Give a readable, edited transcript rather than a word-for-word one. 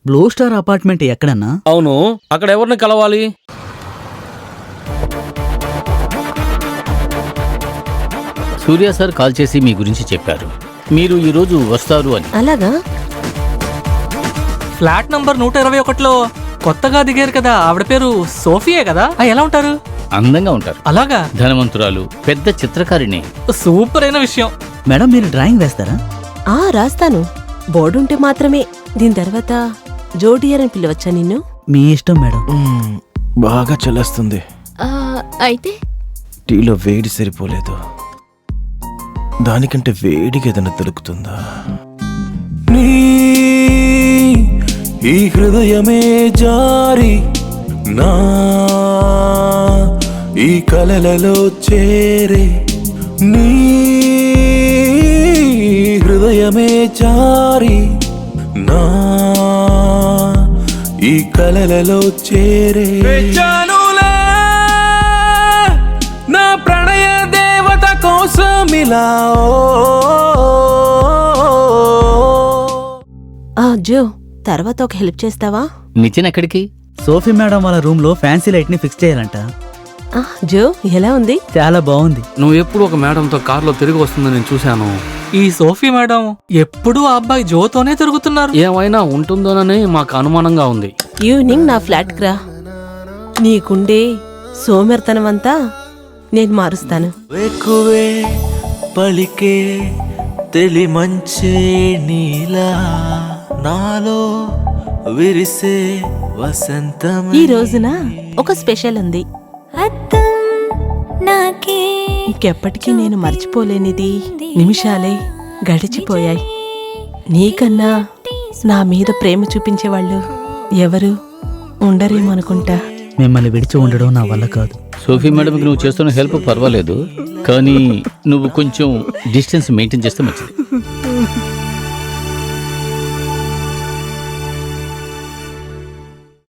Blue star apartment ఎక్కడన్నా? అవును, అక్కడ ఎవరిని కలవాలి? సూర్య సార్ కాల్ చేసి మీ గురించి చెప్పారు, మీరు ఈరోజు వస్తారు అని. అలాగా? ఫ్లాట్ నంబర్ 121లో కొత్తగా దిగారు కదా, ఆవిడ పేరు సోఫియే కదా? ఎలా ఉంటారు? అందంగా ఉంటారు. అలాగా? ధనవంతురాలు, పెద్ద చిత్రకారిణి. సూపర్ అయిన విషయం. మేడం మీరు డ్రాయింగ్ వేస్తారా? రాస్తాను. బోర్డుంటే మాత్రమే. దీని తర్వాత జోడియర్ అని పిలవచ్చా నిన్ను? మీ ఇష్టం మేడం. బాగా చల్లేస్తుంది. అయితే టీలో వేడి సరిపోలేదు, దానికంటే వేడిగా ఏదైనా దొరుకుతుందా? నీ ఈ హృదయమే జారి నా ఈ కలలలో చేరే, నీ హృదయమే జారి నా ఈ కలలలో చేరే, నా ప్రణయ దేవత కోసమిలా. జో, తర్వాత ఒక హెల్ప్ చేస్తావా? నితిన్ ఎక్కడికి? సోఫీ మేడం వాళ్ళ రూమ్ లో ఫ్యాన్సీ లైట్ ని ఫిక్స్ చేయాలంట. జో, ఎలా ఉంది? చాలా బాగుంది. నువ్వు ఎప్పుడు ఒక మేడంతో కార్లో తిరిగి వస్తుందని నేను చూశాను. ఈ సోఫీ మేడం ఎప్పుడూ ఆ అబ్బాయి జోతోనే తిరుగుతున్నారు. ఏమైనా ఉంటుందోనని మాకు అనుమానంగా ఉంది. ఈవినింగ్ నా ఫ్లాట్కి రా. నీకుండే సోమర్తనమంతా నేను మారుస్తాను. ఎక్కువే పలికే తెలి మంచే నీలా నాలో విరిసే వసంతం. ఈ రోజున ఒక స్పెషల్ ఉంది. ఇంకెప్పటికీ నేను మర్చిపోలేనిది. నిమిషాలే గడిచిపోయాయి. నీకన్నా నా మీద ప్రేమ చూపించేవాళ్ళు ఎవరు ఉండరేమనుకుంటా. మిమ్మల్ని విడిచి ఉండడం నా వల్ల కాదు. సోఫీ మేడంకి నువ్వు చేస్తున్న హెల్ప్ పర్వాలేదు, కానీ నువ్వు కొంచెం డిస్టెన్స్ మెయింటైన్ చేస్తే మంచిది.